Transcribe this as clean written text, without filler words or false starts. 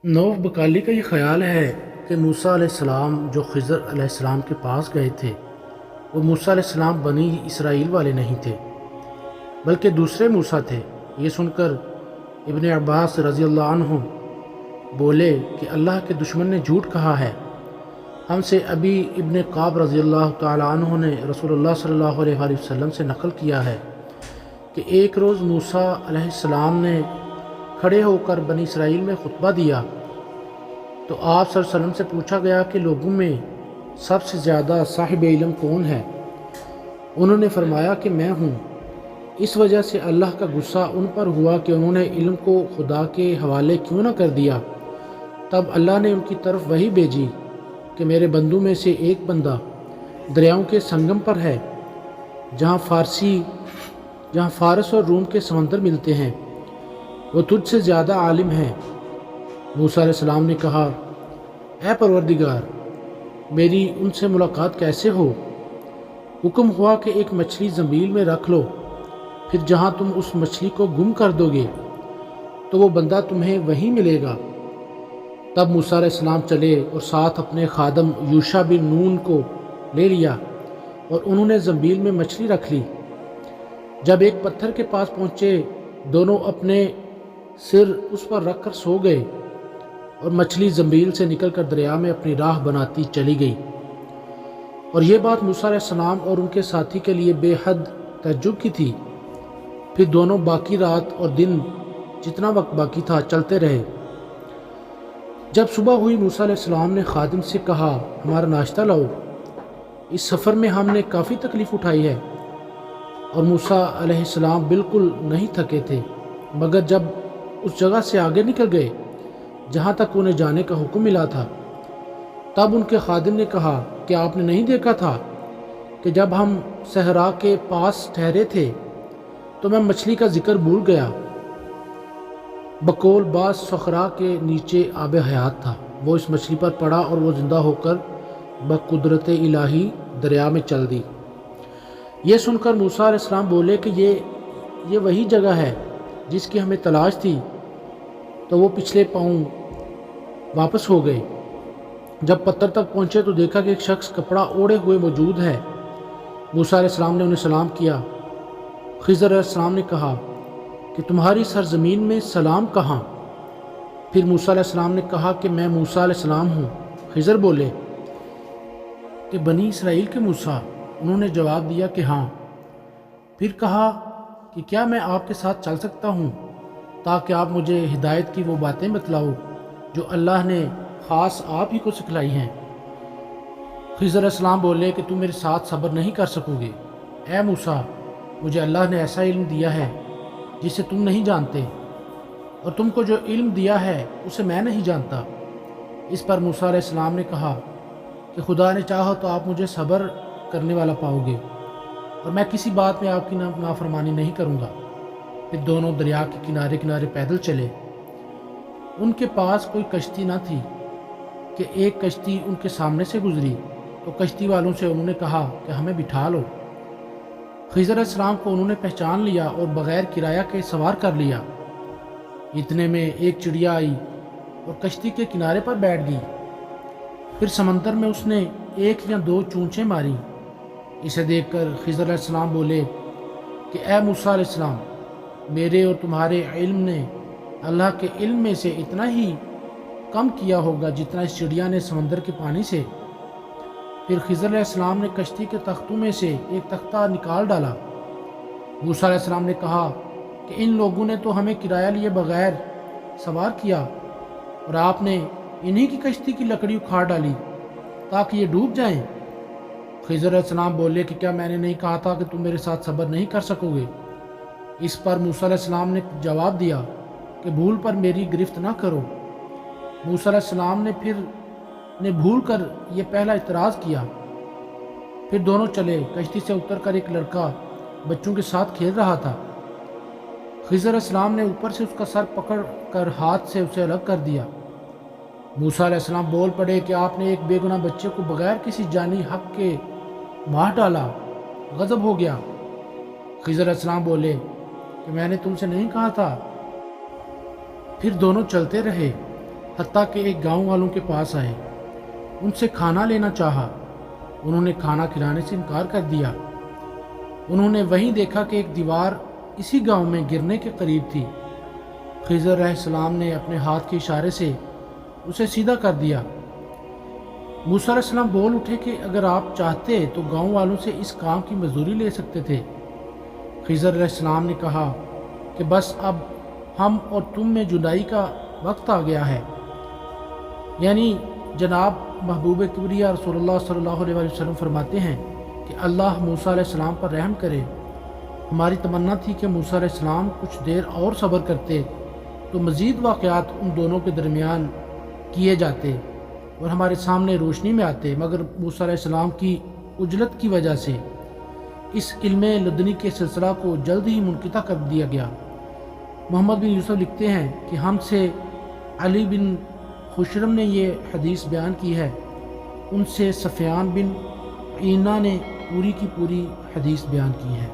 نوف بکالی کا یہ خیال ہے کہ موسیٰ علیہ السلام جو خضر علیہ السلام کے پاس گئے تھے وہ موسیٰ علیہ السلام بنی اسرائیل والے نہیں تھے بلکہ دوسرے موسیٰ تھے۔ یہ سن کر ابن عباس رضی اللہ عنہ بولے کہ اللہ کے دشمن نے جھوٹ کہا ہے۔ ہم سے ابی ابن قعب رضی اللہ تعالی عنہ نے رسول اللہ صلی اللہ علیہ وآلہ وسلم سے نقل کیا ہے کہ ایک روز موسیٰ علیہ السلام نے کھڑے ہو کر بنی اسرائیل میں خطبہ دیا تو آپ صلی اللہ علیہ وسلم سے پوچھا گیا کہ لوگوں میں سب سے زیادہ صاحب علم کون ہے؟ انہوں نے فرمایا کہ میں ہوں۔ اس وجہ سے اللہ کا غصہ ان پر ہوا کہ انہوں نے علم کو خدا کے حوالے کیوں نہ کر دیا۔ تب اللہ نے ان کی طرف وحی بھیجی کہ میرے بندوں میں سے ایک بندہ دریاؤں کے سنگم پر ہے جہاں فارس اور روم کے سمندر ملتے ہیں، وہ تجھ سے زیادہ عالم ہے۔ موسیٰ علیہ السلام نے کہا، اے پروردگار، میری ان سے ملاقات کیسے ہو؟ حکم ہوا کہ ایک مچھلی زنبیل میں رکھ لو، پھر جہاں تم اس مچھلی کو گم کر دو گے تو وہ بندہ تمہیں وہیں ملے گا۔ تب موسیٰ علیہ السلام چلے اور ساتھ اپنے خادم یوشع بن نون کو لے لیا اور انہوں نے زنبیل میں مچھلی رکھ لی۔ جب ایک پتھر کے پاس پہنچے، دونوں اپنے سر اس پر رکھ کر سو گئے اور مچھلی زنبیل سے نکل کر دریا میں اپنی راہ بناتی چلی گئی۔ اور یہ بات موسیٰ علیہ السلام اور ان کے ساتھی کے لیے بے حد تعجب کی تھی۔ پھر دونوں باقی رات اور دن جتنا وقت باقی تھا چلتے رہے۔ جب صبح ہوئی، موسیٰ علیہ السلام نے خادم سے کہا، ہمارا ناشتہ لاؤ، اس سفر میں ہم نے کافی تکلیف اٹھائی ہے۔ اور موسیٰ علیہ السلام بالکل نہیں تھکے تھے، مگر جب اس جگہ سے آگے نکل گئے جہاں تک انہیں جانے کا حکم ملا تھا، تب ان کے خادم نے کہا کہ آپ نے نہیں دیکھا تھا کہ جب ہم صحرا کے پاس ٹھہرے تھے تو میں مچھلی کا ذکر بھول گیا۔ بقول بعض صخرا کے نیچے آب حیات تھا، وہ اس مچھلی پر پڑا اور وہ زندہ ہو کر بقدرت الہی دریا میں چل دی۔ یہ سن کر موسیٰ علیہ السلام بولے کہ یہ وہی جگہ ہے جس کی ہمیں تلاش تھی، تو وہ پچھلے پاؤں واپس ہو گئے۔ جب پتھر تک پہنچے تو دیکھا کہ ایک شخص کپڑا اوڑھے ہوئے موجود ہے۔ موسیٰ علیہ السلام نے انہیں سلام کیا۔ خضر علیہ السلام نے کہا کہ تمہاری سرزمین میں سلام کہاں؟ پھر موسیٰ علیہ السلام نے کہا کہ میں موسیٰ علیہ السلام ہوں۔ خضر بولے کہ بنی اسرائیل کے موسیٰ؟ انہوں نے جواب دیا کہ ہاں۔ پھر کہا کہ کیا میں آپ کے ساتھ چل سکتا ہوں تاکہ آپ مجھے ہدایت کی وہ باتیں بتلاؤ جو اللہ نے خاص آپ ہی کو سکھلائی ہیں؟ خضر علیہ السلام بولے کہ تم میرے ساتھ صبر نہیں کر سکو گے۔ اے موسیٰ، مجھے اللہ نے ایسا علم دیا ہے جسے تم نہیں جانتے، اور تم کو جو علم دیا ہے اسے میں نہیں جانتا۔ اس پر موسیٰ علیہ السلام نے کہا کہ خدا نے چاہا تو آپ مجھے صبر کرنے والا پاؤ گے، اور میں کسی بات میں آپ کی نافرمانی نہیں کروں گا۔ پھر دونوں دریا کے کنارے کنارے پیدل چلے۔ ان کے پاس کوئی کشتی نہ تھی کہ ایک کشتی ان کے سامنے سے گزری تو کشتی والوں سے انہوں نے کہا کہ ہمیں بٹھا لو۔ خضر علیہ السلام کو انہوں نے پہچان لیا اور بغیر کرایہ کے سوار کر لیا۔ اتنے میں ایک چڑیا آئی اور کشتی کے کنارے پر بیٹھ گئی۔ پھر سمندر میں اس نے ایک یا دو چونچیں ماری۔ اسے دیکھ کر خضر علیہ السلام بولے کہ اے موسیٰ علیہ السلام، میرے اور تمہارے علم نے اللہ کے علم میں سے اتنا ہی کم کیا ہوگا جتنا اس چڑیا نے سمندر کے پانی سے۔ پھر خضر علیہ السلام نے کشتی کے تختوں میں سے ایک تختہ نکال ڈالا۔ موسیٰ علیہ السلام نے کہا کہ ان لوگوں نے تو ہمیں کرایہ لیے بغیر سوار کیا، اور آپ نے انہی کی کشتی کی لکڑی اکھاڑ ڈالی تاکہ یہ ڈوب جائیں۔ خضر علیہ السلام بولے کہ کیا میں نے نہیں کہا تھا کہ تم میرے ساتھ صبر نہیں کر سکو گے؟ اس پر موسیٰ علیہ السلام نے جواب دیا کہ بھول پر میری گرفت نہ کرو۔ موسیٰ علیہ السلام نے بھول کر یہ پہلا اعتراض کیا۔ پھر دونوں چلے۔ کشتی سے اتر کر ایک لڑکا بچوں کے ساتھ کھیل رہا تھا۔ خضر علیہ السلام نے اوپر سے اس کا سر پکڑ کر ہاتھ سے اسے الگ کر دیا۔ موسیٰ علیہ السلام بول پڑے کہ آپ نے ایک بے گناہ بچے کو بغیر کسی جانی حق کے مار ڈالا، غضب ہو گیا۔ خضر علیہ السلام بولے کہ میں نے تم سے نہیں کہا تھا؟ پھر دونوں چلتے رہے۔ حتیٰ کہ ایک گاؤں والوں کے پاس آئے، ان سے کھانا لینا چاہا، انہوں نے کھانا کھلانے سے انکار کر دیا۔ انہوں نے وہیں دیکھا کہ ایک دیوار اسی گاؤں میں گرنے کے قریب تھی۔ خضر علیہ السلام نے اپنے ہاتھ کے اشارے سے اسے سیدھا کر دیا۔ موسیٰ علیہ السلام بول اٹھے کہ اگر آپ چاہتے تو گاؤں والوں سے اس کام کی مزدوری لے سکتے تھے۔ خضر علیہ السلام نے کہا کہ بس اب ہم اور تم میں جدائی کا وقت آ گیا ہے، یعنی جناب محبوب کبریا رسول اللہ صلی اللہ علیہ وسلم فرماتے ہیں کہ اللہ موسیٰ علیہ السلام پر رحم کرے۔ ہماری تمنا تھی کہ موسیٰ علیہ السلام کچھ دیر اور صبر کرتے تو مزید واقعات ان دونوں کے درمیان کیے جاتے اور ہمارے سامنے روشنی میں آتے، مگر موسیٰ علیہ السلام کی عجلت کی وجہ سے اس علم لدنی کے سلسلہ کو جلد ہی منقطع کر دیا گیا۔ محمد بن یوسف لکھتے ہیں کہ ہم سے علی بن خشرم نے یہ حدیث بیان کی ہے، ان سے سفیان بن عینہ نے پوری کی پوری حدیث بیان کی ہے۔